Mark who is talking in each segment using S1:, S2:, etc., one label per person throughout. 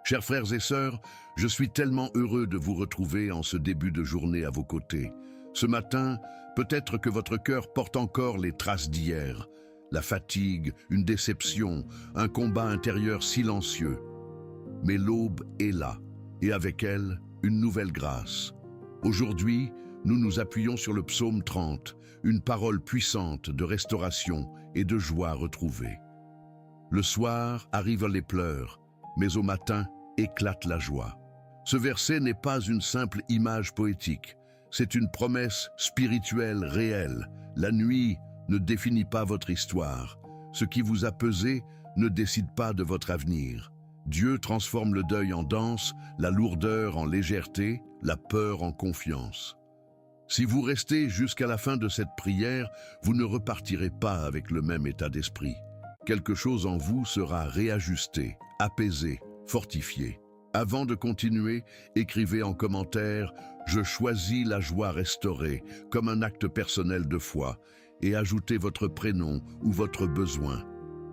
S1: Chers frères et sœurs, je suis tellement heureux de vous retrouver en ce début de journée à vos côtés. Ce matin, peut-être que votre cœur porte encore les traces d'hier. La fatigue, une déception, un combat intérieur silencieux. Mais l'aube est là, et avec elle, une nouvelle grâce. Aujourd'hui, nous nous appuyons sur le psaume 30, une parole puissante de restauration et de joie retrouvée. Le soir arrivent les pleurs, mais au matin éclate la joie. Ce verset n'est pas une simple image poétique, c'est une promesse spirituelle réelle. La nuit ne définit pas votre histoire. Ce qui vous a pesé ne décide pas de votre avenir. Dieu transforme le deuil en danse, la lourdeur en légèreté, la peur en confiance. Si vous restez jusqu'à la fin de cette prière, vous ne repartirez pas avec le même état d'esprit. Quelque chose en vous sera réajusté, apaisé, fortifié. Avant de continuer, écrivez en commentaire « Je choisis la joie restaurée » comme un acte personnel de foi et ajoutez votre prénom ou votre besoin.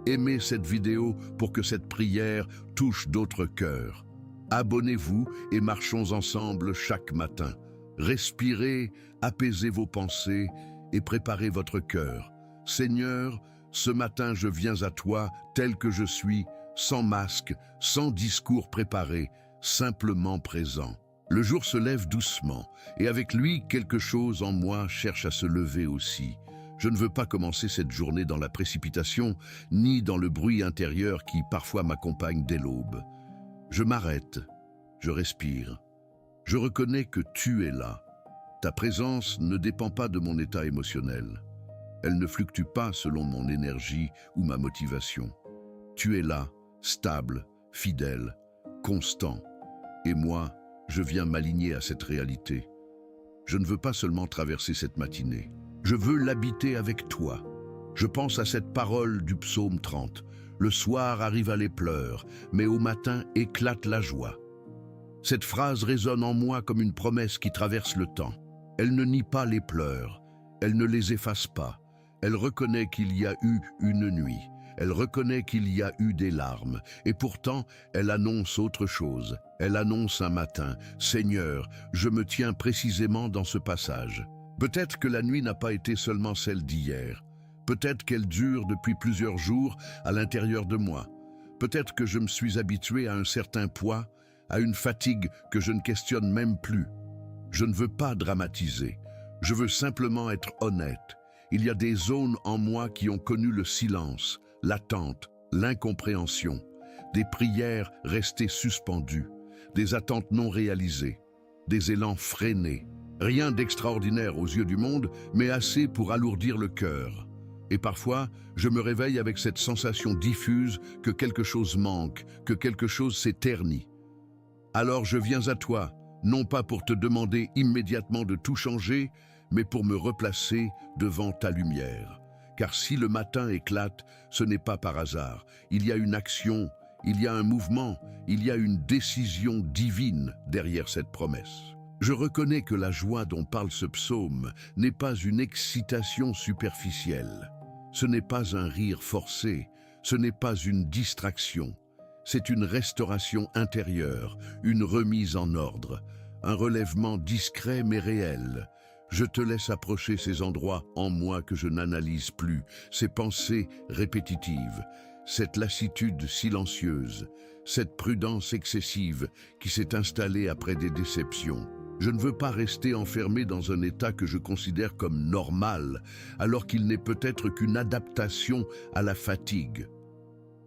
S1: Aimez cette vidéo pour que cette prière touche d'autres cœurs. Abonnez-vous et marchons ensemble chaque matin. Respirez, apaisez vos pensées et préparez votre cœur. Seigneur, ce matin je viens à toi tel que je suis, sans masque, sans discours préparé, simplement présent. Le jour se lève doucement, et avec lui, quelque chose en moi cherche à se lever aussi. Je ne veux pas commencer cette journée dans la précipitation, ni dans le bruit intérieur qui parfois m'accompagne dès l'aube. Je m'arrête, je respire. Je reconnais que tu es là. Ta présence ne dépend pas de mon état émotionnel. Elle ne fluctue pas selon mon énergie ou ma motivation. Tu es là, stable, fidèle, constant. Et moi, je viens m'aligner à cette réalité. Je ne veux pas seulement traverser cette matinée. Je veux l'habiter avec toi. Je pense à cette parole du psaume 30. Le soir arrive à les pleurs, mais au matin éclate la joie. Cette phrase résonne en moi comme une promesse qui traverse le temps. Elle ne nie pas les pleurs, elle ne les efface pas. Elle reconnaît qu'il y a eu une nuit. Elle reconnaît qu'il y a eu des larmes, et pourtant, elle annonce autre chose. Elle annonce un matin, « Seigneur, je me tiens précisément dans ce passage. » Peut-être que la nuit n'a pas été seulement celle d'hier. Peut-être qu'elle dure depuis plusieurs jours à l'intérieur de moi. Peut-être que je me suis habitué à un certain poids, à une fatigue que je ne questionne même plus. Je ne veux pas dramatiser. Je veux simplement être honnête. Il y a des zones en moi qui ont connu le silence, l'attente, l'incompréhension, des prières restées suspendues, des attentes non réalisées, des élans freinés. Rien d'extraordinaire aux yeux du monde, mais assez pour alourdir le cœur. Et parfois, je me réveille avec cette sensation diffuse que quelque chose manque, que quelque chose s'est terni. Alors je viens à toi, non pas pour te demander immédiatement de tout changer, mais pour me replacer devant ta lumière. Car si le matin éclate, ce n'est pas par hasard. Il y a une action, il y a un mouvement, il y a une décision divine derrière cette promesse. Je reconnais que la joie dont parle ce psaume n'est pas une excitation superficielle. Ce n'est pas un rire forcé, ce n'est pas une distraction. C'est une restauration intérieure, une remise en ordre, un relèvement discret mais réel. Je te laisse approcher ces endroits en moi que je n'analyse plus, ces pensées répétitives, cette lassitude silencieuse, cette prudence excessive qui s'est installée après des déceptions. Je ne veux pas rester enfermé dans un état que je considère comme normal, alors qu'il n'est peut-être qu'une adaptation à la fatigue.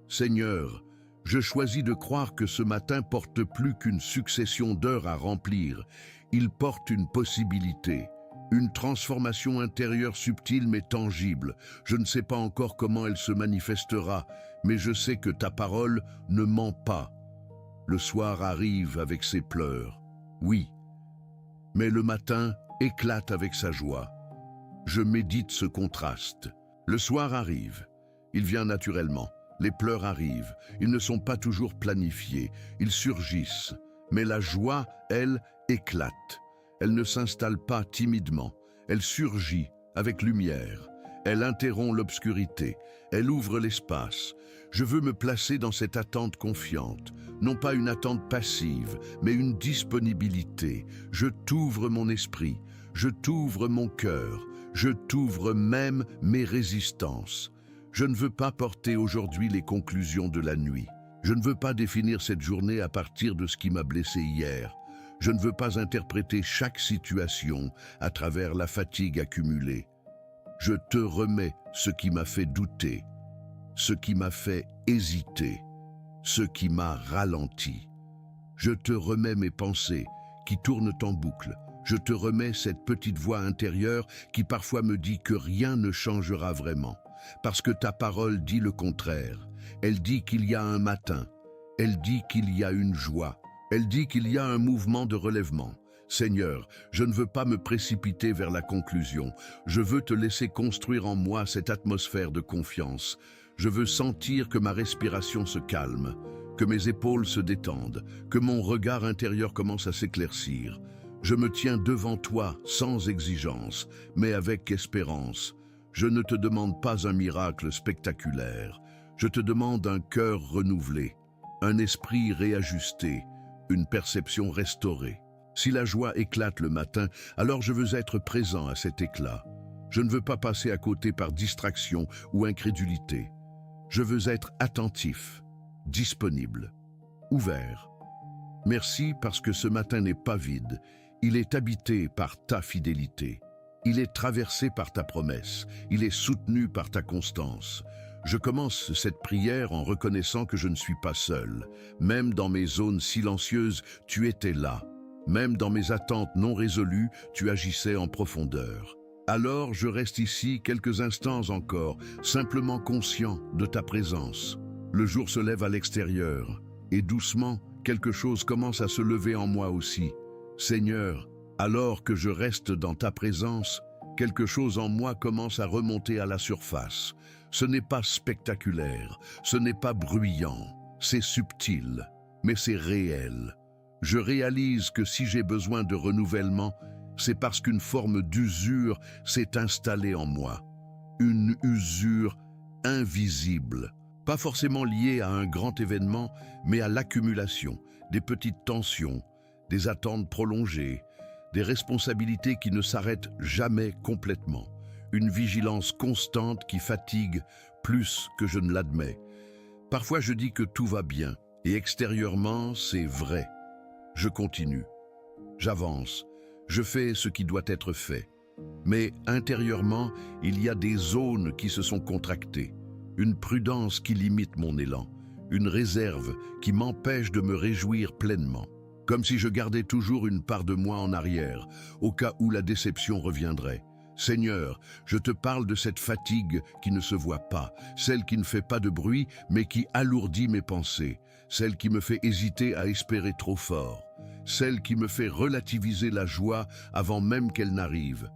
S1: Seigneur, je choisis de croire que ce matin porte plus qu'une succession d'heures à remplir. Il porte une possibilité, une transformation intérieure subtile mais tangible. Je ne sais pas encore comment elle se manifestera, mais je sais que ta parole ne ment pas. Le soir arrive avec ses pleurs, oui, mais le matin éclate avec sa joie. Je médite ce contraste. Le soir arrive, il vient naturellement. Les pleurs arrivent, ils ne sont pas toujours planifiés, ils surgissent. Mais la joie, elle, éclate. Elle ne s'installe pas timidement, elle surgit avec lumière. Elle interrompt l'obscurité, elle ouvre l'espace. Je veux me placer dans cette attente confiante, non pas une attente passive, mais une disponibilité. Je t'ouvre mon esprit, je t'ouvre mon cœur, je t'ouvre même mes résistances. Je ne veux pas porter aujourd'hui les conclusions de la nuit. Je ne veux pas définir cette journée à partir de ce qui m'a blessé hier. Je ne veux pas interpréter chaque situation à travers la fatigue accumulée. Je te remets ce qui m'a fait douter, ce qui m'a fait hésiter, ce qui m'a ralenti. Je te remets mes pensées qui tournent en boucle. Je te remets cette petite voix intérieure qui parfois me dit que rien ne changera vraiment. Parce que ta parole dit le contraire. Elle dit qu'il y a un matin. Elle dit qu'il y a une joie. Elle dit qu'il y a un mouvement de relèvement. Seigneur, je ne veux pas me précipiter vers la conclusion. Je veux te laisser construire en moi cette atmosphère de confiance. Je veux sentir que ma respiration se calme, que mes épaules se détendent, que mon regard intérieur commence à s'éclaircir. Je me tiens devant toi sans exigence, mais avec espérance. Je ne te demande pas un miracle spectaculaire. Je te demande un cœur renouvelé, un esprit réajusté, une perception restaurée. Si la joie éclate le matin, alors je veux être présent à cet éclat. Je ne veux pas passer à côté par distraction ou incrédulité. Je veux être attentif, disponible, ouvert. Merci parce que ce matin n'est pas vide. Il est habité par ta fidélité. Il est traversé par ta promesse. Il est soutenu par ta constance. Je commence cette prière en reconnaissant que je ne suis pas seul. Même dans mes zones silencieuses, tu étais là. Même dans mes attentes non résolues, tu agissais en profondeur. Alors je reste ici quelques instants encore, simplement conscient de ta présence. Le jour se lève à l'extérieur, et doucement, quelque chose commence à se lever en moi aussi. Seigneur, alors que je reste dans ta présence, quelque chose en moi commence à remonter à la surface. Ce n'est pas spectaculaire, ce n'est pas bruyant, c'est subtil, mais c'est réel. Je réalise que si j'ai besoin de renouvellement, c'est parce qu'une forme d'usure s'est installée en moi. Une usure invisible, pas forcément liée à un grand événement, mais à l'accumulation, des petites tensions, des attentes prolongées, des responsabilités qui ne s'arrêtent jamais complètement, une vigilance constante qui fatigue plus que je ne l'admets. Parfois je dis que tout va bien, et extérieurement c'est vrai. Je continue, j'avance, je fais ce qui doit être fait. Mais intérieurement, il y a des zones qui se sont contractées, une prudence qui limite mon élan, une réserve qui m'empêche de me réjouir pleinement. Comme si je gardais toujours une part de moi en arrière, au cas où la déception reviendrait. Seigneur, je te parle de cette fatigue qui ne se voit pas, celle qui ne fait pas de bruit, mais qui alourdit mes pensées, celle qui me fait hésiter à espérer trop fort, celle qui me fait relativiser la joie avant même qu'elle n'arrive.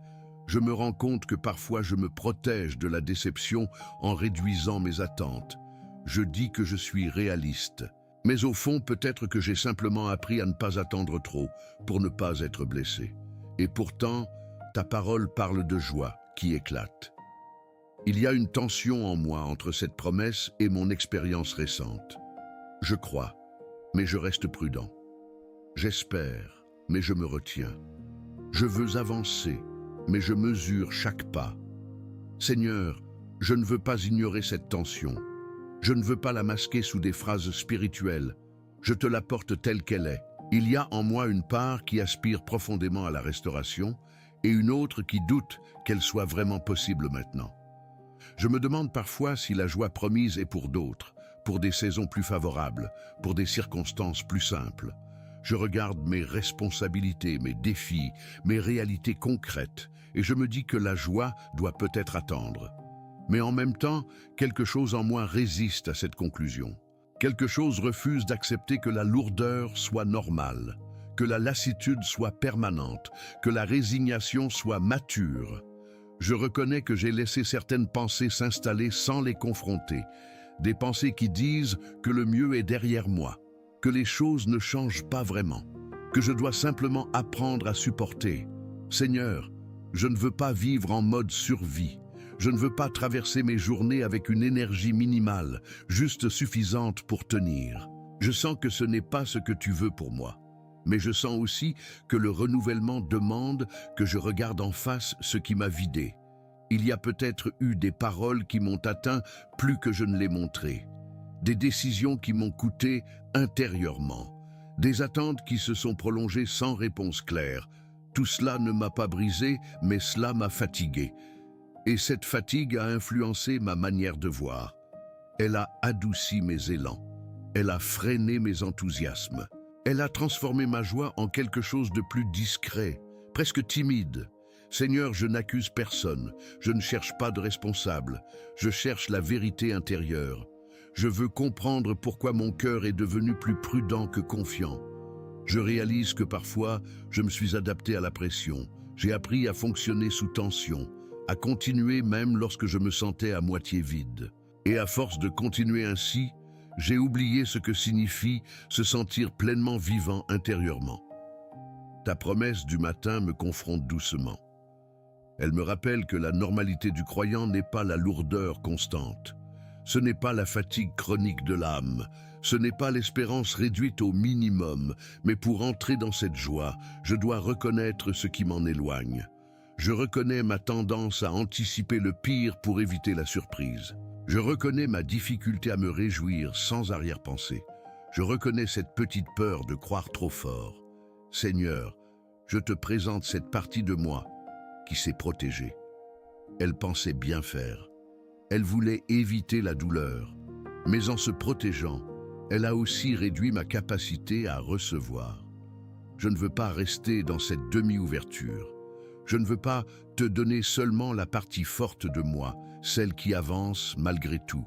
S1: Je me rends compte que parfois je me protège de la déception en réduisant mes attentes. Je dis que je suis réaliste. Mais au fond, peut-être que j'ai simplement appris à ne pas attendre trop pour ne pas être blessé. Et pourtant, ta parole parle de joie qui éclate. Il y a une tension en moi entre cette promesse et mon expérience récente. Je crois, mais je reste prudent. J'espère, mais je me retiens. Je veux avancer, mais je mesure chaque pas. Seigneur, je ne veux pas ignorer cette tension. Je ne veux pas la masquer sous des phrases spirituelles. Je te la porte telle qu'elle est. Il y a en moi une part qui aspire profondément à la restauration et une autre qui doute qu'elle soit vraiment possible maintenant. Je me demande parfois si la joie promise est pour d'autres, pour des saisons plus favorables, pour des circonstances plus simples. Je regarde mes responsabilités, mes défis, mes réalités concrètes et je me dis que la joie doit peut-être attendre. Mais en même temps, quelque chose en moi résiste à cette conclusion. Quelque chose refuse d'accepter que la lourdeur soit normale, que la lassitude soit permanente, que la résignation soit mature. Je reconnais que j'ai laissé certaines pensées s'installer sans les confronter, des pensées qui disent que le mieux est derrière moi, que les choses ne changent pas vraiment, que je dois simplement apprendre à supporter. Seigneur, je ne veux pas vivre en mode survie. Je ne veux pas traverser mes journées avec une énergie minimale, juste suffisante pour tenir. Je sens que ce n'est pas ce que tu veux pour moi. Mais je sens aussi que le renouvellement demande que je regarde en face ce qui m'a vidé. Il y a peut-être eu des paroles qui m'ont atteint plus que je ne l'ai montré. Des décisions qui m'ont coûté intérieurement. Des attentes qui se sont prolongées sans réponse claire. Tout cela ne m'a pas brisé, mais cela m'a fatigué. Et cette fatigue a influencé ma manière de voir. Elle a adouci mes élans. Elle a freiné mes enthousiasmes. Elle a transformé ma joie en quelque chose de plus discret, presque timide. Seigneur, je n'accuse personne, je ne cherche pas de responsable, je cherche la vérité intérieure. Je veux comprendre pourquoi mon cœur est devenu plus prudent que confiant. Je réalise que parfois, je me suis adapté à la pression. J'ai appris à fonctionner sous tension, à continuer même lorsque je me sentais à moitié vide. Et à force de continuer ainsi, j'ai oublié ce que signifie se sentir pleinement vivant intérieurement. Ta promesse du matin me confronte doucement. Elle me rappelle que la normalité du croyant n'est pas la lourdeur constante. Ce n'est pas la fatigue chronique de l'âme. Ce n'est pas l'espérance réduite au minimum. Mais pour entrer dans cette joie, je dois reconnaître ce qui m'en éloigne. Je reconnais ma tendance à anticiper le pire pour éviter la surprise. Je reconnais ma difficulté à me réjouir sans arrière-pensée. Je reconnais cette petite peur de croire trop fort. Seigneur, je te présente cette partie de moi qui s'est protégée. Elle pensait bien faire. Elle voulait éviter la douleur. Mais en se protégeant, elle a aussi réduit ma capacité à recevoir. Je ne veux pas rester dans cette demi-ouverture. Je ne veux pas te donner seulement la partie forte de moi, celle qui avance malgré tout.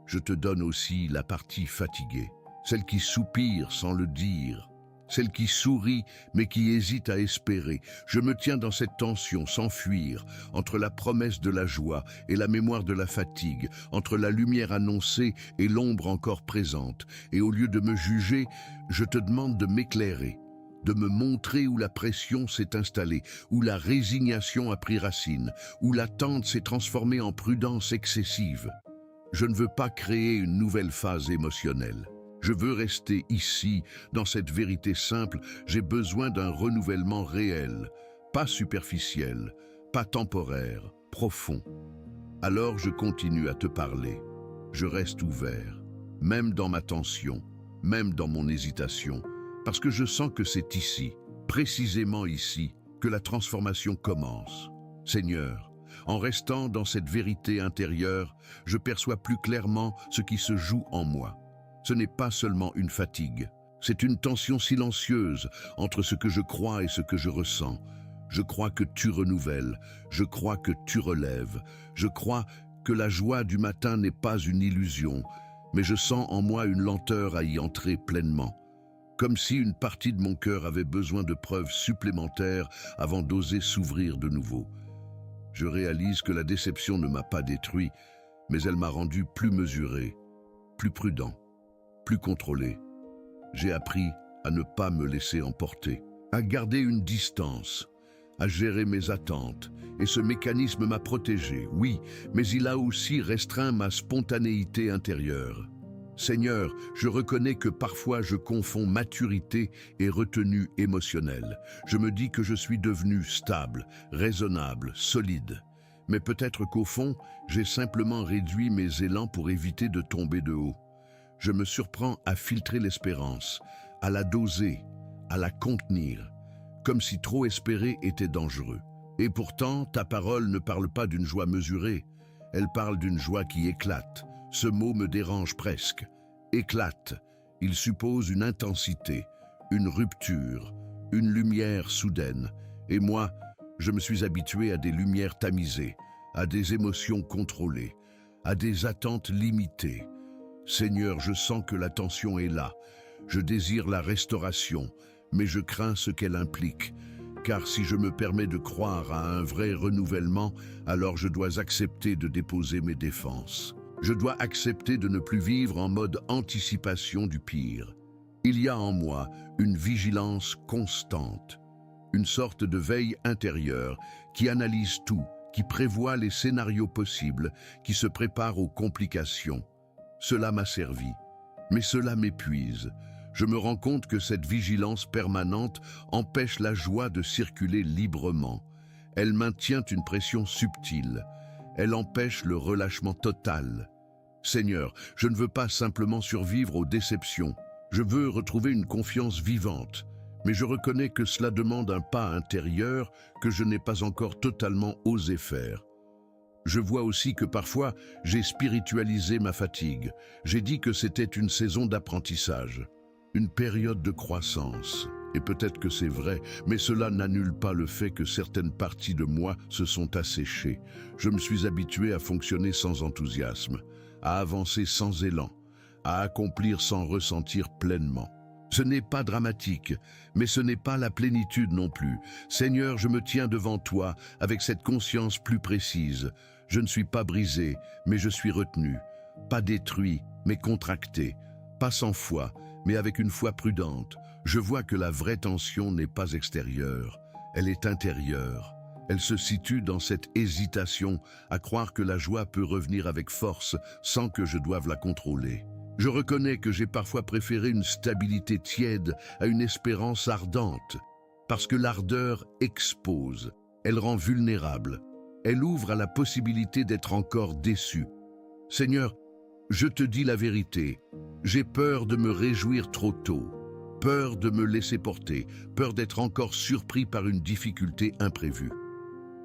S1: Je te donne aussi la partie fatiguée, celle qui soupire sans le dire, celle qui sourit mais qui hésite à espérer. Je me tiens dans cette tension sans fuir, entre la promesse de la joie et la mémoire de la fatigue, entre la lumière annoncée et l'ombre encore présente. Et au lieu de me juger, je te demande de m'éclairer, de me montrer où la pression s'est installée, où la résignation a pris racine, où l'attente s'est transformée en prudence excessive. Je ne veux pas créer une nouvelle phase émotionnelle. Je veux rester ici, dans cette vérité simple. J'ai besoin d'un renouvellement réel, pas superficiel, pas temporaire, profond. Alors je continue à te parler. Je reste ouvert, même dans ma tension, même dans mon hésitation, parce que je sens que c'est ici, précisément ici, que la transformation commence. Seigneur, en restant dans cette vérité intérieure, je perçois plus clairement ce qui se joue en moi. Ce n'est pas seulement une fatigue, c'est une tension silencieuse entre ce que je crois et ce que je ressens. Je crois que tu renouvelles, je crois que tu relèves, je crois que la joie du matin n'est pas une illusion, mais je sens en moi une lenteur à y entrer pleinement. Comme si une partie de mon cœur avait besoin de preuves supplémentaires avant d'oser s'ouvrir de nouveau. Je réalise que la déception ne m'a pas détruit, mais elle m'a rendu plus mesuré, plus prudent, plus contrôlé. J'ai appris à ne pas me laisser emporter, à garder une distance, à gérer mes attentes, et ce mécanisme m'a protégé, oui, mais il a aussi restreint ma spontanéité intérieure. Seigneur, je reconnais que parfois je confonds maturité et retenue émotionnelle. Je me dis que je suis devenu stable, raisonnable, solide. Mais peut-être qu'au fond, j'ai simplement réduit mes élans pour éviter de tomber de haut. Je me surprends à filtrer l'espérance, à la doser, à la contenir, comme si trop espérer était dangereux. Et pourtant, ta parole ne parle pas d'une joie mesurée, elle parle d'une joie qui éclate. Ce mot me dérange presque. Éclate, il suppose une intensité, une rupture, une lumière soudaine. Et moi, je me suis habitué à des lumières tamisées, à des émotions contrôlées, à des attentes limitées. Seigneur, je sens que la tension est là. Je désire la restauration, mais je crains ce qu'elle implique. Car si je me permets de croire à un vrai renouvellement, alors je dois accepter de déposer mes défenses. Je dois accepter de ne plus vivre en mode anticipation du pire. Il y a en moi une vigilance constante, une sorte de veille intérieure qui analyse tout, qui prévoit les scénarios possibles, qui se prépare aux complications. Cela m'a servi. Mais cela m'épuise. Je me rends compte que cette vigilance permanente empêche la joie de circuler librement. Elle maintient une pression subtile. Elle empêche le relâchement total. Seigneur, je ne veux pas simplement survivre aux déceptions. Je veux retrouver une confiance vivante. Mais je reconnais que cela demande un pas intérieur que je n'ai pas encore totalement osé faire. Je vois aussi que parfois, j'ai spiritualisé ma fatigue. J'ai dit que c'était une saison d'apprentissage, une période de croissance. Et peut-être que c'est vrai, mais cela n'annule pas le fait que certaines parties de moi se sont asséchées. Je me suis habitué à fonctionner sans enthousiasme, à avancer sans élan, à accomplir sans ressentir pleinement. Ce n'est pas dramatique, mais ce n'est pas la plénitude non plus. Seigneur, je me tiens devant toi avec cette conscience plus précise. Je ne suis pas brisé, mais je suis retenu. Pas détruit, mais contracté. Pas sans foi, mais avec une foi prudente. Je vois que la vraie tension n'est pas extérieure, elle est intérieure. Elle se situe dans cette hésitation à croire que la joie peut revenir avec force sans que je doive la contrôler. Je reconnais que j'ai parfois préféré une stabilité tiède à une espérance ardente, parce que l'ardeur expose, elle rend vulnérable, elle ouvre à la possibilité d'être encore déçu. Seigneur, je te dis la vérité, j'ai peur de me réjouir trop tôt, peur de me laisser porter, peur d'être encore surpris par une difficulté imprévue.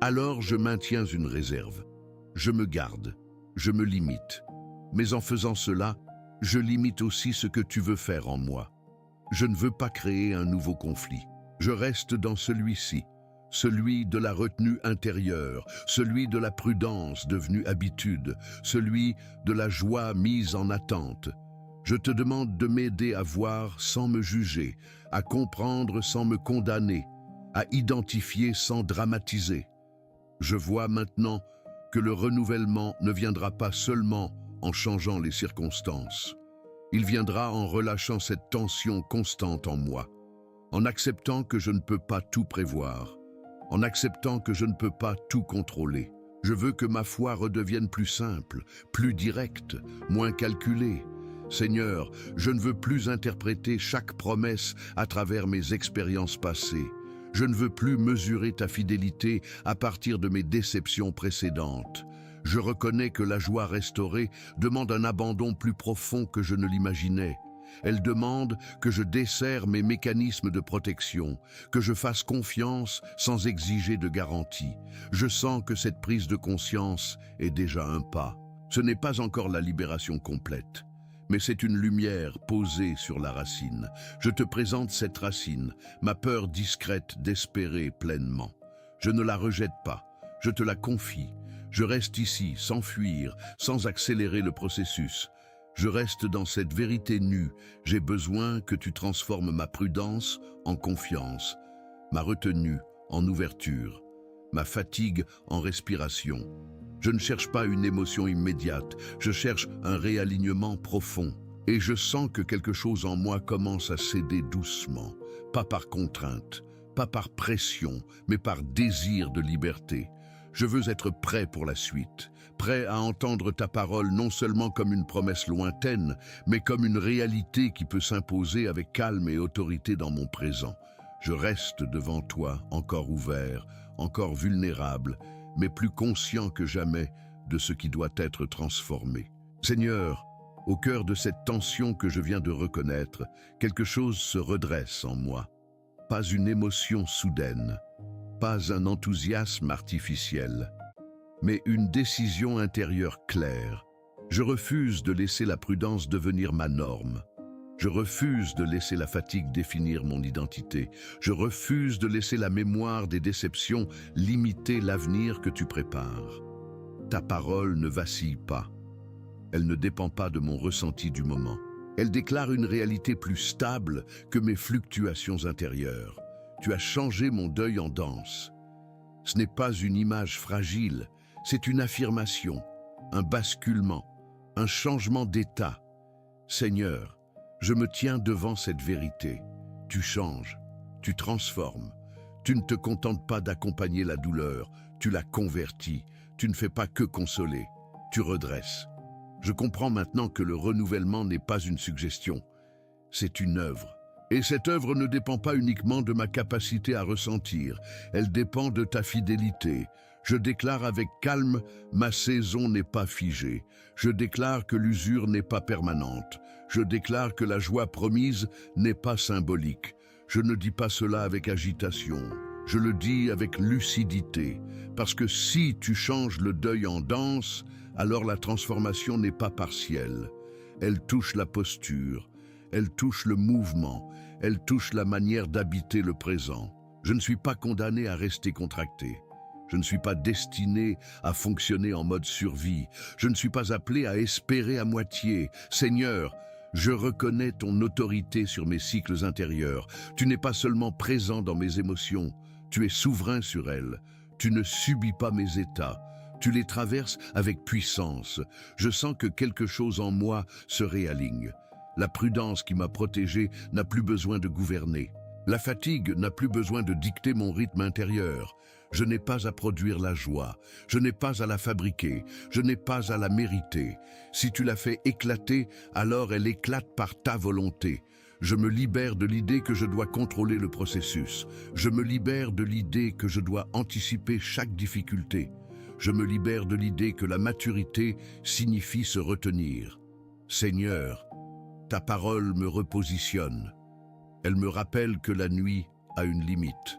S1: Alors je maintiens une réserve, je me garde, je me limite, mais en faisant cela, je limite aussi ce que tu veux faire en moi. Je ne veux pas créer un nouveau conflit. Je reste dans celui-ci, celui de la retenue intérieure, celui de la prudence devenue habitude, celui de la joie mise en attente. Je te demande de m'aider à voir sans me juger, à comprendre sans me condamner, à identifier sans dramatiser. Je vois maintenant que le renouvellement ne viendra pas seulement en changeant les circonstances. Il viendra en relâchant cette tension constante en moi, en acceptant que je ne peux pas tout prévoir, en acceptant que je ne peux pas tout contrôler. Je veux que ma foi redevienne plus simple, plus directe, moins calculée. Seigneur, je ne veux plus interpréter chaque promesse à travers mes expériences passées. Je ne veux plus mesurer ta fidélité à partir de mes déceptions précédentes. Je reconnais que la joie restaurée demande un abandon plus profond que je ne l'imaginais. Elle demande que je desserre mes mécanismes de protection, que je fasse confiance sans exiger de garantie. Je sens que cette prise de conscience est déjà un pas. Ce n'est pas encore la libération complète, mais c'est une lumière posée sur la racine. Je te présente cette racine, ma peur discrète d'espérer pleinement. Je ne la rejette pas, je te la confie. Je reste ici, sans fuir, sans accélérer le processus. Je reste dans cette vérité nue. J'ai besoin que tu transformes ma prudence en confiance, ma retenue en ouverture, ma fatigue en respiration. Je ne cherche pas une émotion immédiate, je cherche un réalignement profond. Et je sens que quelque chose en moi commence à céder doucement, pas par contrainte, pas par pression, mais par désir de liberté. Je veux être prêt pour la suite, prêt à entendre ta parole non seulement comme une promesse lointaine, mais comme une réalité qui peut s'imposer avec calme et autorité dans mon présent. Je reste devant toi, encore ouvert, encore vulnérable, mais plus conscient que jamais de ce qui doit être transformé. Seigneur, au cœur de cette tension que je viens de reconnaître, quelque chose se redresse en moi. Pas une émotion soudaine, pas un enthousiasme artificiel, mais une décision intérieure claire. Je refuse de laisser la prudence devenir ma norme. Je refuse de laisser la fatigue définir mon identité. Je refuse de laisser la mémoire des déceptions limiter l'avenir que tu prépares. Ta parole ne vacille pas. Elle ne dépend pas de mon ressenti du moment. Elle déclare une réalité plus stable que mes fluctuations intérieures. Tu as changé mon deuil en danse. Ce n'est pas une image fragile, c'est une affirmation, un basculement, un changement d'état. Seigneur, je me tiens devant cette vérité. Tu changes, tu transformes. Tu ne te contentes pas d'accompagner la douleur, tu la convertis. Tu ne fais pas que consoler, tu redresses. Je comprends maintenant que le renouvellement n'est pas une suggestion, c'est une œuvre. Et cette œuvre ne dépend pas uniquement de ma capacité à ressentir, elle dépend de ta fidélité. Je déclare avec calme, ma saison n'est pas figée. Je déclare que l'usure n'est pas permanente. Je déclare que la joie promise n'est pas symbolique. Je ne dis pas cela avec agitation. Je le dis avec lucidité. Parce que si tu changes le deuil en danse, alors la transformation n'est pas partielle. Elle touche la posture, elle touche le mouvement, elle touche la manière d'habiter le présent. Je ne suis pas condamné à rester contracté. Je ne suis pas destiné à fonctionner en mode survie. Je ne suis pas appelé à espérer à moitié. Seigneur, je reconnais ton autorité sur mes cycles intérieurs. Tu n'es pas seulement présent dans mes émotions, tu es souverain sur elles. Tu ne subis pas mes états. Tu les traverses avec puissance. Je sens que quelque chose en moi se réaligne. La prudence qui m'a protégé n'a plus besoin de gouverner. La fatigue n'a plus besoin de dicter mon rythme intérieur. Je n'ai pas à produire la joie, je n'ai pas à la fabriquer, je n'ai pas à la mériter. Si tu la fais éclater, alors elle éclate par ta volonté. Je me libère de l'idée que je dois contrôler le processus. Je me libère de l'idée que je dois anticiper chaque difficulté. Je me libère de l'idée que la maturité signifie se retenir. Seigneur, ta parole me repositionne. Elle me rappelle que la nuit a une limite.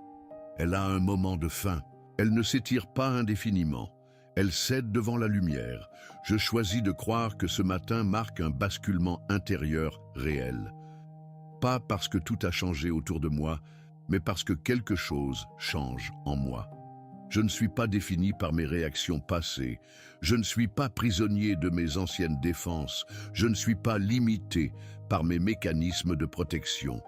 S1: Elle a un moment de fin. Elle ne s'étire pas indéfiniment. Elle cède devant la lumière. Je choisis de croire que ce matin marque un basculement intérieur réel. Pas parce que tout a changé autour de moi, mais parce que quelque chose change en moi. Je ne suis pas défini par mes réactions passées. Je ne suis pas prisonnier de mes anciennes défenses. Je ne suis pas limité par mes mécanismes de protection.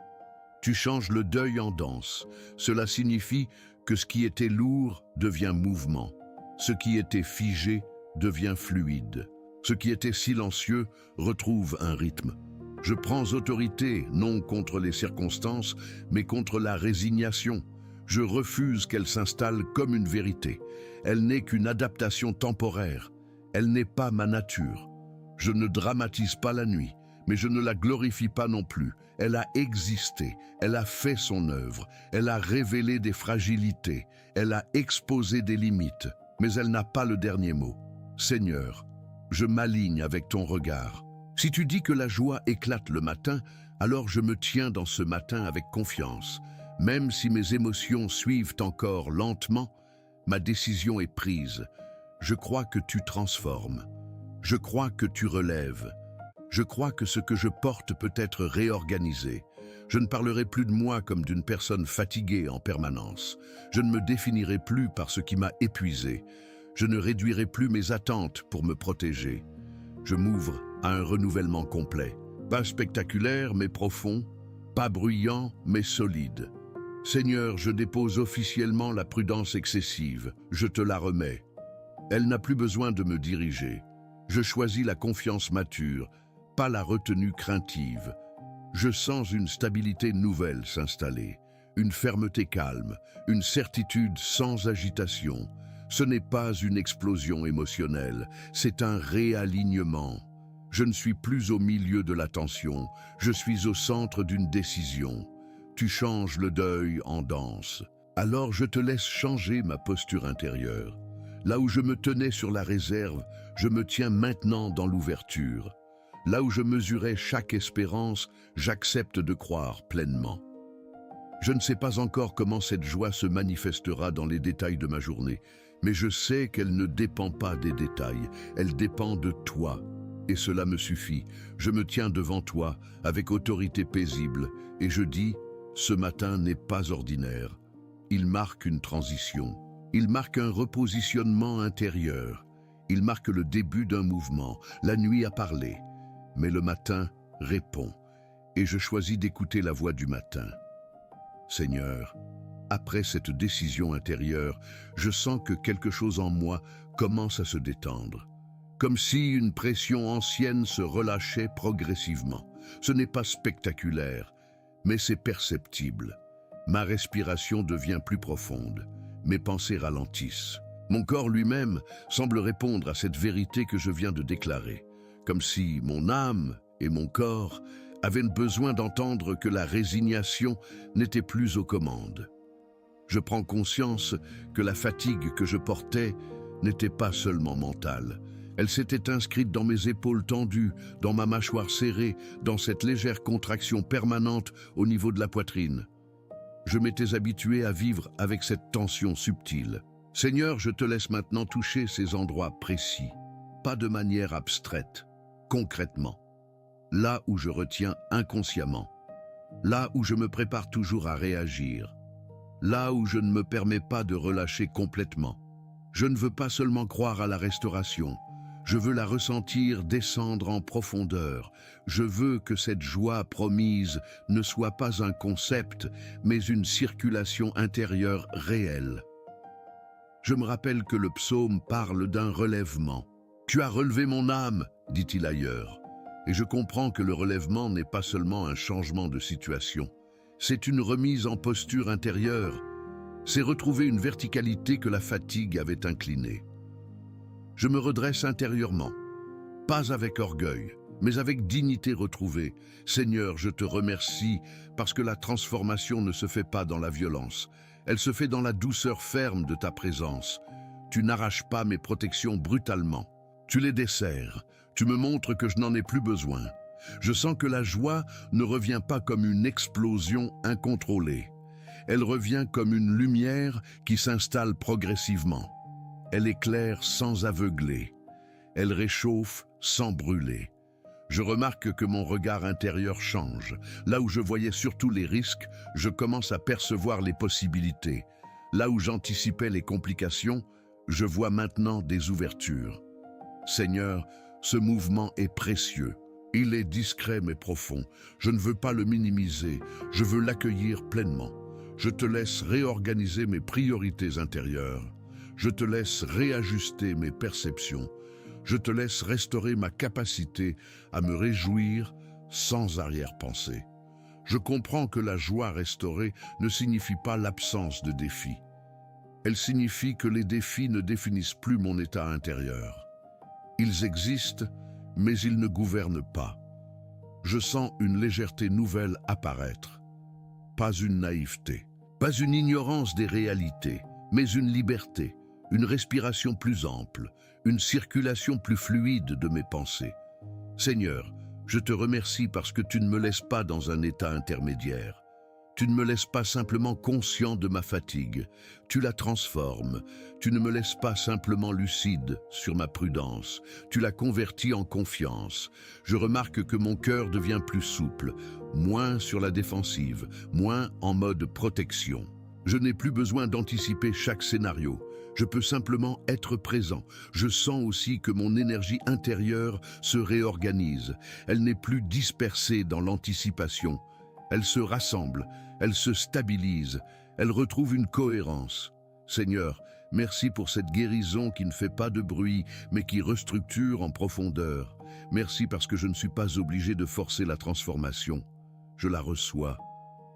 S1: Tu changes le deuil en danse. Cela signifie que ce qui était lourd devient mouvement. Ce qui était figé devient fluide. Ce qui était silencieux retrouve un rythme. Je prends autorité, non contre les circonstances, mais contre la résignation. Je refuse qu'elle s'installe comme une vérité. Elle n'est qu'une adaptation temporaire. Elle n'est pas ma nature. Je ne dramatise pas la nuit, mais je ne la glorifie pas non plus. Elle a existé, elle a fait son œuvre, elle a révélé des fragilités, elle a exposé des limites, mais elle n'a pas le dernier mot. Seigneur, je m'aligne avec ton regard. Si tu dis que la joie éclate le matin, alors je me tiens dans ce matin avec confiance. Même si mes émotions suivent encore lentement, ma décision est prise. Je crois que tu transformes. Je crois que tu relèves. Je crois que ce que je porte peut être réorganisé. Je ne parlerai plus de moi comme d'une personne fatiguée en permanence. Je ne me définirai plus par ce qui m'a épuisé. Je ne réduirai plus mes attentes pour me protéger. Je m'ouvre à un renouvellement complet. Pas spectaculaire mais profond, pas bruyant mais solide. Seigneur, je dépose officiellement la prudence excessive. Je te la remets. Elle n'a plus besoin de me diriger. Je choisis la confiance mature, pas la retenue craintive. Je sens une stabilité nouvelle s'installer, une fermeté calme, une certitude sans agitation. Ce n'est pas une explosion émotionnelle, c'est un réalignement. Je ne suis plus au milieu de la tension, je suis au centre d'une décision. Tu changes le deuil en danse. Alors je te laisse changer ma posture intérieure. Là où je me tenais sur la réserve, je me tiens maintenant dans l'ouverture. Là où je mesurais chaque espérance, j'accepte de croire pleinement. Je ne sais pas encore comment cette joie se manifestera dans les détails de ma journée, mais je sais qu'elle ne dépend pas des détails, elle dépend de toi. Et cela me suffit. Je me tiens devant toi avec autorité paisible et je dis, ce matin n'est pas ordinaire. Il marque une transition. Il marque un repositionnement intérieur. Il marque le début d'un mouvement. La nuit a parlé, mais le matin répond. Et je choisis d'écouter la voix du matin. Seigneur, après cette décision intérieure, je sens que quelque chose en moi commence à se détendre. Comme si une pression ancienne se relâchait progressivement. Ce n'est pas spectaculaire, mais c'est perceptible. Ma respiration devient plus profonde. Mes pensées ralentissent. Mon corps lui-même semble répondre à cette vérité que je viens de déclarer. comme si mon âme et mon corps avaient besoin d'entendre que la résignation n'était plus aux commandes. Je prends conscience que la fatigue que je portais n'était pas seulement mentale. Elle s'était inscrite dans mes épaules tendues, dans ma mâchoire serrée, dans cette légère contraction permanente au niveau de la poitrine. Je m'étais habitué à vivre avec cette tension subtile. Seigneur, je te laisse maintenant toucher ces endroits précis, pas de manière abstraite, concrètement. Là où je retiens inconsciemment, là où je me prépare toujours à réagir, là où je ne me permets pas de relâcher complètement. Je ne veux pas seulement croire à la restauration, je veux la ressentir descendre en profondeur. Je veux que cette joie promise ne soit pas un concept, mais une circulation intérieure réelle. Je me rappelle que le psaume parle d'un relèvement. « Tu as relevé mon âme », dit-il ailleurs. Et je comprends que le relèvement n'est pas seulement un changement de situation. C'est une remise en posture intérieure. C'est retrouver une verticalité que la fatigue avait inclinée. Je me redresse intérieurement, pas avec orgueil, mais avec dignité retrouvée. Seigneur, je te remercie parce que la transformation ne se fait pas dans la violence. Elle se fait dans la douceur ferme de ta présence. Tu n'arraches pas mes protections brutalement. Tu les desserres. Tu me montres que je n'en ai plus besoin. Je sens que la joie ne revient pas comme une explosion incontrôlée. Elle revient comme une lumière qui s'installe progressivement. Elle éclaire sans aveugler. Elle réchauffe sans brûler. Je remarque que mon regard intérieur change. Là où je voyais surtout les risques, je commence à percevoir les possibilités. Là où j'anticipais les complications, je vois maintenant des ouvertures. Seigneur, ce mouvement est précieux. Il est discret mais profond. Je ne veux pas le minimiser, je veux l'accueillir pleinement. Je te laisse réorganiser mes priorités intérieures. Je te laisse réajuster mes perceptions. Je te laisse restaurer ma capacité à me réjouir sans arrière-pensée. Je comprends que la joie restaurée ne signifie pas l'absence de défis. Elle signifie que les défis ne définissent plus mon état intérieur. Ils existent, mais ils ne gouvernent pas. Je sens une légèreté nouvelle apparaître. Pas une naïveté, pas une ignorance des réalités, mais une liberté, une respiration plus ample, une circulation plus fluide de mes pensées. Seigneur, je te remercie parce que tu ne me laisses pas dans un état intermédiaire. Tu ne me laisses pas simplement conscient de ma fatigue. Tu la transformes. Tu ne me laisses pas simplement lucide sur ma prudence. Tu la convertis en confiance. Je remarque que mon cœur devient plus souple, moins sur la défensive, moins en mode protection. Je n'ai plus besoin d'anticiper chaque scénario. Je peux simplement être présent. Je sens aussi que mon énergie intérieure se réorganise. Elle n'est plus dispersée dans l'anticipation. Elle se rassemble, elle se stabilise, elle retrouve une cohérence. Seigneur, merci pour cette guérison qui ne fait pas de bruit, mais qui restructure en profondeur. Merci parce que je ne suis pas obligé de forcer la transformation. Je la reçois.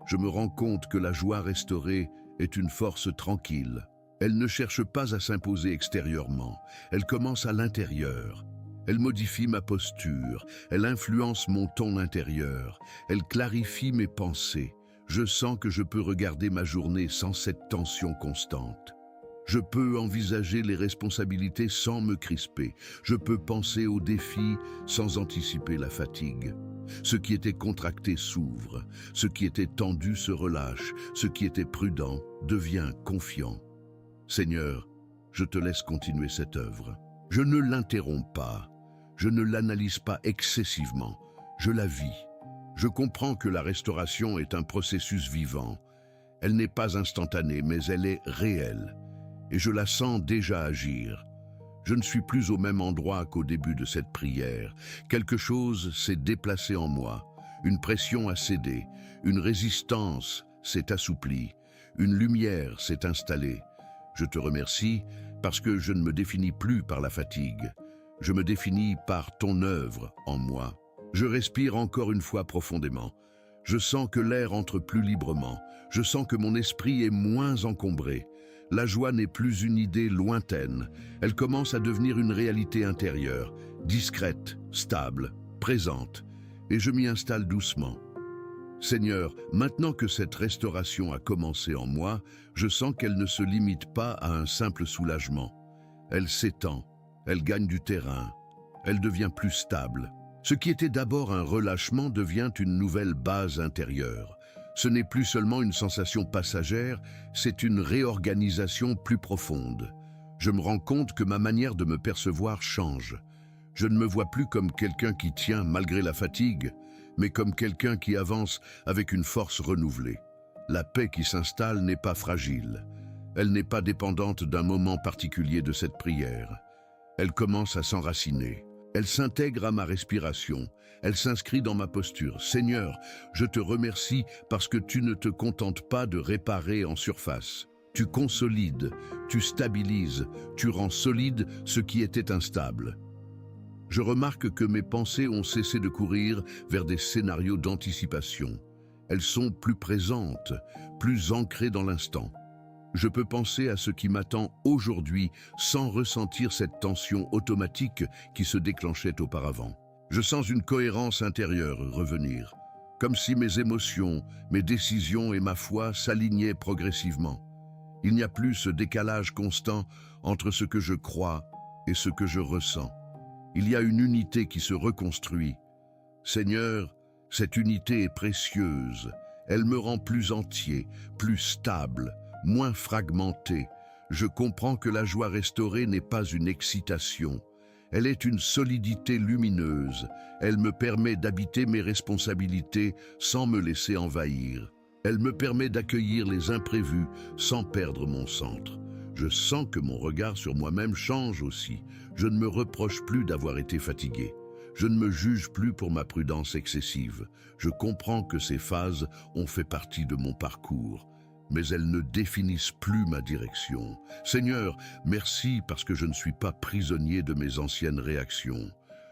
S1: Je me rends compte que la joie restaurée est une force tranquille. Elle ne cherche pas à s'imposer extérieurement, elle commence à l'intérieur. Elle modifie ma posture, elle influence mon ton intérieur, elle clarifie mes pensées. Je sens que je peux regarder ma journée sans cette tension constante. Je peux envisager les responsabilités sans me crisper. Je peux penser aux défis sans anticiper la fatigue. Ce qui était contracté s'ouvre, ce qui était tendu se relâche, ce qui était prudent devient confiant. Seigneur, je te laisse continuer cette œuvre. Je ne l'interromps pas, je ne l'analyse pas excessivement, je la vis. Je comprends que la restauration est un processus vivant. Elle n'est pas instantanée, mais elle est réelle. Et je la sens déjà agir. Je ne suis plus au même endroit qu'au début de cette prière. Quelque chose s'est déplacé en moi. Une pression a cédé, une résistance s'est assouplie, une lumière s'est installée. Je te remercie parce que je ne me définis plus par la fatigue. Je me définis par ton œuvre en moi. Je respire encore une fois profondément. Je sens que l'air entre plus librement. Je sens que mon esprit est moins encombré. La joie n'est plus une idée lointaine. Elle commence à devenir une réalité intérieure, discrète, stable, présente, et je m'y installe doucement. Seigneur, maintenant que cette restauration a commencé en moi, je sens qu'elle ne se limite pas à un simple soulagement. Elle s'étend, elle gagne du terrain, elle devient plus stable. Ce qui était d'abord un relâchement devient une nouvelle base intérieure. Ce n'est plus seulement une sensation passagère, c'est une réorganisation plus profonde. Je me rends compte que ma manière de me percevoir change. Je ne me vois plus comme quelqu'un qui tient malgré la fatigue, mais comme quelqu'un qui avance avec une force renouvelée. La paix qui s'installe n'est pas fragile. Elle n'est pas dépendante d'un moment particulier de cette prière. Elle commence à s'enraciner. Elle s'intègre à ma respiration. Elle s'inscrit dans ma posture. Seigneur, je te remercie parce que tu ne te contentes pas de réparer en surface. Tu consolides, tu stabilises, tu rends solide ce qui était instable. Je remarque que mes pensées ont cessé de courir vers des scénarios d'anticipation. Elles sont plus présentes, plus ancrées dans l'instant. Je peux penser à ce qui m'attend aujourd'hui sans ressentir cette tension automatique qui se déclenchait auparavant. Je sens une cohérence intérieure revenir, comme si mes émotions, mes décisions et ma foi s'alignaient progressivement. Il n'y a plus ce décalage constant entre ce que je crois et ce que je ressens. Il y a une unité qui se reconstruit. Seigneur, cette unité est précieuse. Elle me rend plus entier, plus stable, moins fragmenté. Je comprends que la joie restaurée n'est pas une excitation. Elle est une solidité lumineuse. Elle me permet d'habiter mes responsabilités sans me laisser envahir. Elle me permet d'accueillir les imprévus sans perdre mon centre. Je sens que mon regard sur moi-même change aussi. Je ne me reproche plus d'avoir été fatigué. Je ne me juge plus pour ma prudence excessive. Je comprends que ces phases ont fait partie de mon parcours, mais elles ne définissent plus ma direction. Seigneur, merci parce que je ne suis pas prisonnier de mes anciennes réactions.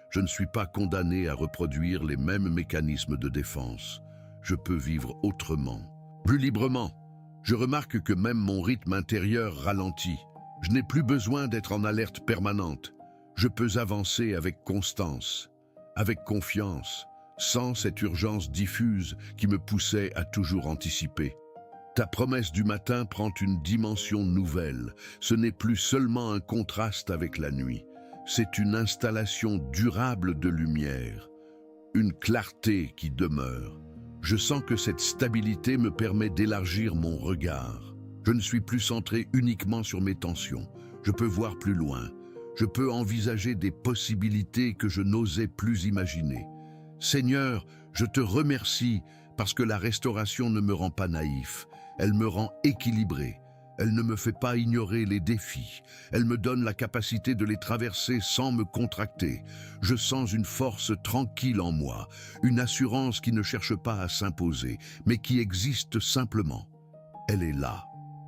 S1: Je ne suis pas condamné à reproduire les mêmes mécanismes de défense. Je peux vivre autrement, plus librement. Je remarque que même mon rythme intérieur ralentit. Je n'ai plus besoin d'être en alerte permanente. Je peux avancer avec constance, avec confiance, sans cette urgence diffuse qui me poussait à toujours anticiper. Ta promesse du matin prend une dimension nouvelle. Ce n'est plus seulement un contraste avec la nuit. C'est une installation durable de lumière, une clarté qui demeure. Je sens que cette stabilité me permet d'élargir mon regard. Je ne suis plus centré uniquement sur mes tensions. Je peux voir plus loin. Je peux envisager des possibilités que je n'osais plus imaginer. Seigneur, je te remercie parce que la restauration ne me rend pas naïf. Elle me rend équilibré. Elle ne me fait pas ignorer les défis. Elle me donne la capacité de les traverser sans me contracter. Je sens une force tranquille en moi, une assurance qui ne cherche pas à s'imposer, mais qui existe simplement. Elle est là,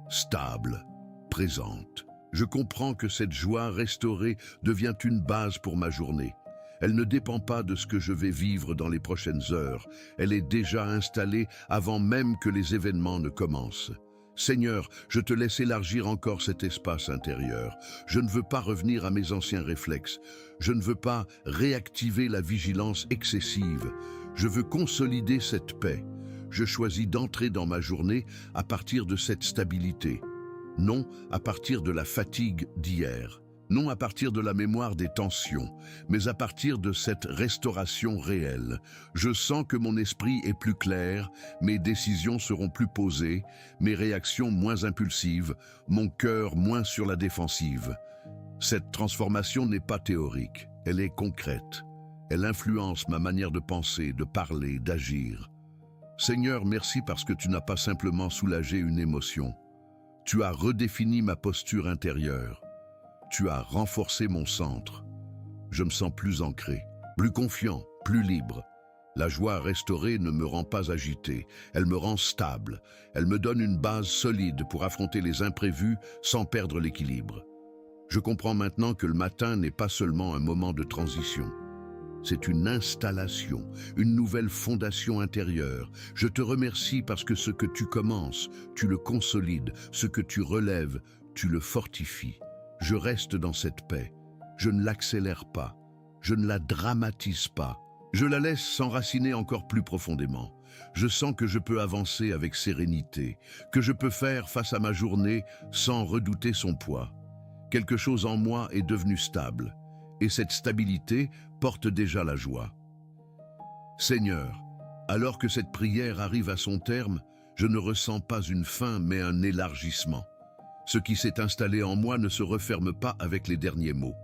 S1: stable, présente. Je comprends que cette joie restaurée devient une base pour ma journée. Elle ne dépend pas de ce que je vais vivre dans les prochaines heures. Elle est déjà installée avant même que les événements ne commencent. Seigneur, je te laisse élargir encore cet espace intérieur. Je ne veux pas revenir à mes anciens réflexes. Je ne veux pas réactiver la vigilance excessive. Je veux consolider cette paix. Je choisis d'entrer dans ma journée à partir de cette stabilité. Non à partir de la fatigue d'hier. Non à partir de la mémoire des tensions, mais à partir de cette restauration réelle. Je sens que mon esprit est plus clair, mes décisions seront plus posées, mes réactions moins impulsives, mon cœur moins sur la défensive. Cette transformation n'est pas théorique, elle est concrète. Elle influence ma manière de penser, de parler, d'agir. Seigneur, merci parce que tu n'as pas simplement soulagé une émotion. Tu as redéfini ma posture intérieure. Tu as renforcé mon centre. Je me sens plus ancré, plus confiant, plus libre. La joie restaurée ne me rend pas agité, elle me rend stable. Elle me donne une base solide pour affronter les imprévus sans perdre l'équilibre. Je comprends maintenant que le matin n'est pas seulement un moment de transition. C'est une installation, une nouvelle fondation intérieure. Je te remercie parce que ce que tu commences, tu le consolides. Ce que tu relèves, tu le fortifies. Je reste dans cette paix. Je ne l'accélère pas. Je ne la dramatise pas. Je la laisse s'enraciner encore plus profondément. Je sens que je peux avancer avec sérénité, que je peux faire face à ma journée sans redouter son poids. Quelque chose en moi est devenu stable, et cette stabilité porte déjà la joie. Seigneur, alors que cette prière arrive à son terme, je ne ressens pas une fin mais un élargissement. Ce qui s'est installé en moi ne se referme pas avec les derniers mots.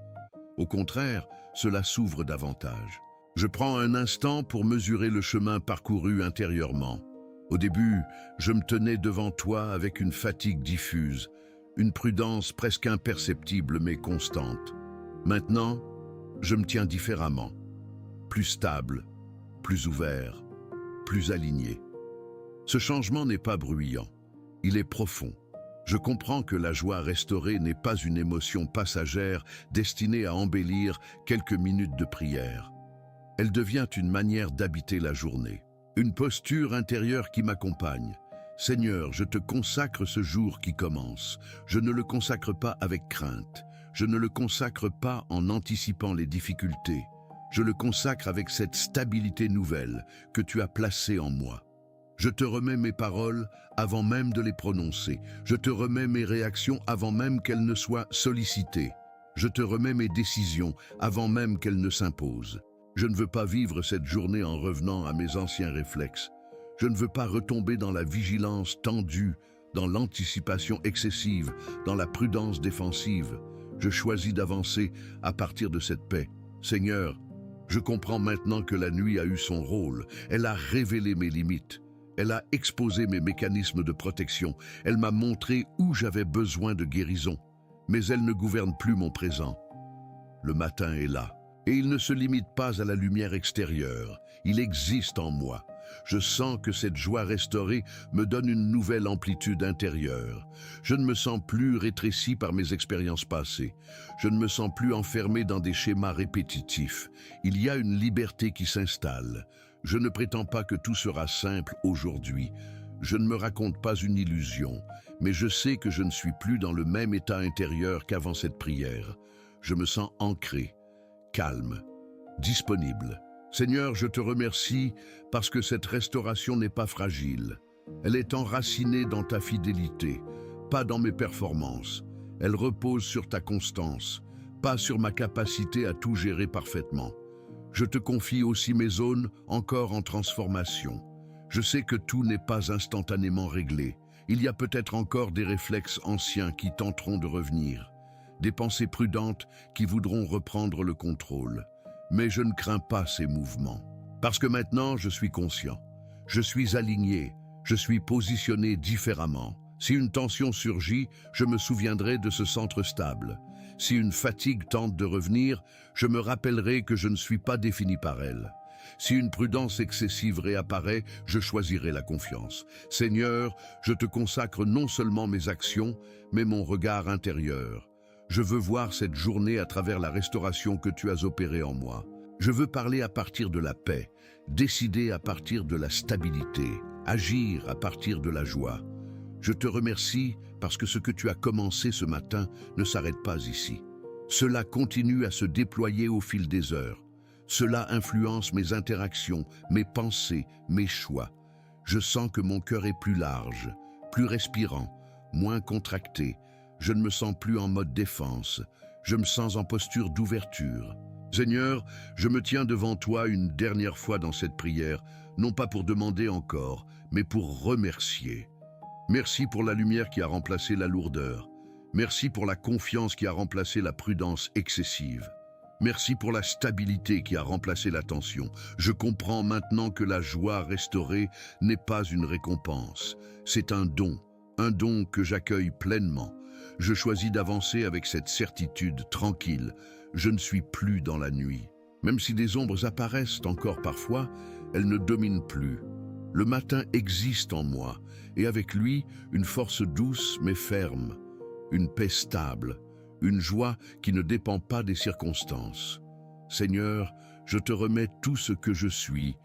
S1: Au contraire, cela s'ouvre davantage. Je prends un instant pour mesurer le chemin parcouru intérieurement. Au début, je me tenais devant toi avec une fatigue diffuse, une prudence presque imperceptible mais constante. Maintenant, je me tiens différemment, plus stable, plus ouvert, plus aligné. Ce changement n'est pas bruyant, il est profond. Je comprends que la joie restaurée n'est pas une émotion passagère destinée à embellir quelques minutes de prière. Elle devient une manière d'habiter la journée, une posture intérieure qui m'accompagne. Seigneur, je te consacre ce jour qui commence. Je ne le consacre pas avec crainte. Je ne le consacre pas en anticipant les difficultés. Je le consacre avec cette stabilité nouvelle que tu as placée en moi. Je te remets mes paroles avant même de les prononcer. Je te remets mes réactions avant même qu'elles ne soient sollicitées. Je te remets mes décisions avant même qu'elles ne s'imposent. Je ne veux pas vivre cette journée en revenant à mes anciens réflexes. Je ne veux pas retomber dans la vigilance tendue, dans l'anticipation excessive, dans la prudence défensive. Je choisis d'avancer à partir de cette paix. Seigneur, je comprends maintenant que la nuit a eu son rôle. Elle a révélé mes limites. Elle a exposé mes mécanismes de protection. Elle m'a montré où j'avais besoin de guérison. Mais elle ne gouverne plus mon présent. Le matin est là. Et il ne se limite pas à la lumière extérieure. Il existe en moi. Je sens que cette joie restaurée me donne une nouvelle amplitude intérieure. Je ne me sens plus rétréci par mes expériences passées. Je ne me sens plus enfermé dans des schémas répétitifs. Il y a une liberté qui s'installe. Je ne prétends pas que tout sera simple aujourd'hui. Je ne me raconte pas une illusion, mais je sais que je ne suis plus dans le même état intérieur qu'avant cette prière. Je me sens ancré, calme, disponible. Seigneur, je te remercie parce que cette restauration n'est pas fragile. Elle est enracinée dans ta fidélité, pas dans mes performances. Elle repose sur ta constance, pas sur ma capacité à tout gérer parfaitement. Je te confie aussi mes zones encore en transformation. Je sais que tout n'est pas instantanément réglé. Il y a peut-être encore des réflexes anciens qui tenteront de revenir, des pensées prudentes qui voudront reprendre le contrôle. Mais je ne crains pas ces mouvements, parce que maintenant je suis conscient. Je suis aligné, je suis positionné différemment. Si une tension surgit, je me souviendrai de ce centre stable. Si une fatigue tente de revenir, je me rappellerai que je ne suis pas défini par elle. Si une prudence excessive réapparaît, je choisirai la confiance. Seigneur, je te consacre non seulement mes actions, mais mon regard intérieur. Je veux voir cette journée à travers la restauration que tu as opérée en moi. Je veux parler à partir de la paix, décider à partir de la stabilité, agir à partir de la joie. Je te remercie parce que ce que tu as commencé ce matin ne s'arrête pas ici. Cela continue à se déployer au fil des heures. Cela influence mes interactions, mes pensées, mes choix. Je sens que mon cœur est plus large, plus respirant, moins contracté. Je ne me sens plus en mode défense. Je me sens en posture d'ouverture. Seigneur, je me tiens devant toi une dernière fois dans cette prière, non pas pour demander encore, mais pour remercier. Merci pour la lumière qui a remplacé la lourdeur. Merci pour la confiance qui a remplacé la prudence excessive. Merci pour la stabilité qui a remplacé la tension. Je comprends maintenant que la joie restaurée n'est pas une récompense. C'est un don que j'accueille pleinement. Je choisis d'avancer avec cette certitude tranquille. Je ne suis plus dans la nuit. Même si des ombres apparaissent encore parfois, elles ne dominent plus. Le matin existe en moi, et avec lui, une force douce mais ferme, une paix stable, une joie qui ne dépend pas des circonstances. Seigneur, je te remets tout ce que je suis,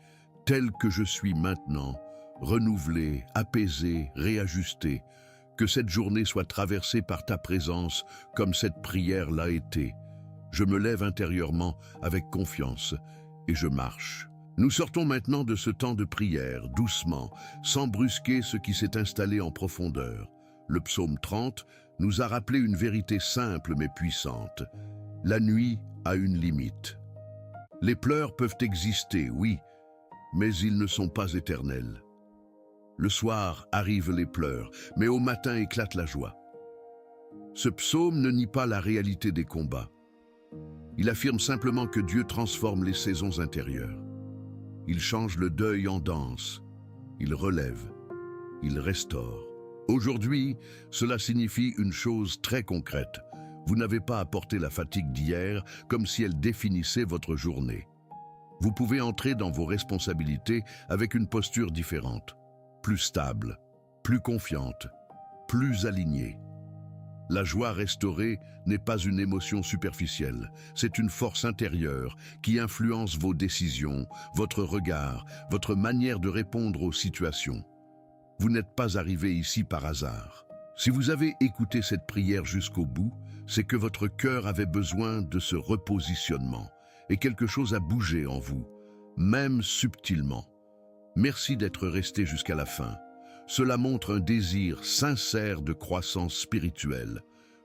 S1: tel que je suis maintenant, renouvelé, apaisé, réajusté. Que cette journée soit traversée par ta présence comme cette prière l'a été. Je me lève intérieurement avec confiance et je marche. Nous sortons maintenant de ce temps de prière, doucement, sans brusquer ce qui s'est installé en profondeur. Le psaume 30 nous a rappelé une vérité simple mais puissante. La nuit a une limite. Les pleurs peuvent exister, oui, mais ils ne sont pas éternels. Le soir arrivent les pleurs, mais au matin éclate la joie. Ce psaume ne nie pas la réalité des combats. Il affirme simplement que Dieu transforme les saisons intérieures. Il change le deuil en danse, il relève, il restaure. Aujourd'hui, cela signifie une chose très concrète. Vous n'avez pas à porter la fatigue d'hier comme si elle définissait votre journée. Vous pouvez entrer dans vos responsabilités avec une posture différente, plus stable, plus confiante, plus alignée. La joie restaurée n'est pas une émotion superficielle, c'est une force intérieure qui influence vos décisions, votre regard, votre manière de répondre aux situations. Vous n'êtes pas arrivé ici par hasard. Si vous avez écouté cette prière jusqu'au bout, c'est que votre cœur avait besoin de ce repositionnement et quelque chose a bougé en vous, même subtilement. Merci d'être resté jusqu'à la fin. Cela montre un désir sincère de croissance spirituelle.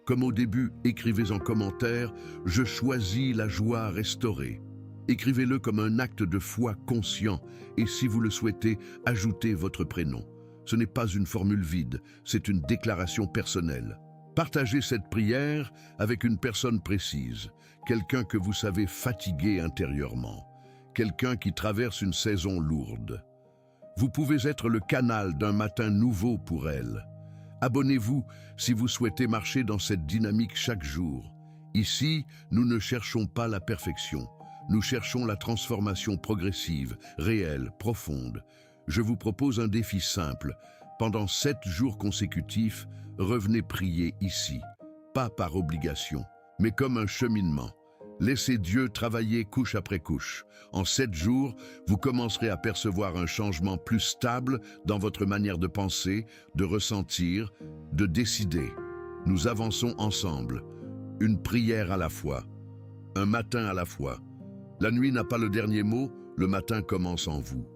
S1: Comme au début, écrivez en commentaire « Je choisis la joie restaurée ». Écrivez-le comme un acte de foi conscient et si vous le souhaitez, ajoutez votre prénom. Ce n'est pas une formule vide, c'est une déclaration personnelle. Partagez cette prière avec une personne précise, quelqu'un que vous savez fatigué intérieurement, quelqu'un qui traverse une saison lourde. Vous pouvez être le canal d'un matin nouveau pour elle. Abonnez-vous si vous souhaitez marcher dans cette dynamique chaque jour. Ici, nous ne cherchons pas la perfection. Nous cherchons la transformation progressive, réelle, profonde. Je vous propose un défi simple. Pendant 7 jours consécutifs, revenez prier ici. Pas par obligation, mais comme un cheminement. Laissez Dieu travailler couche après couche. En 7 jours, vous commencerez à percevoir un changement plus stable dans votre manière de penser, de ressentir, de décider. Nous avançons ensemble, une prière à la fois, un matin à la fois. La nuit n'a pas le dernier mot, le matin commence en vous.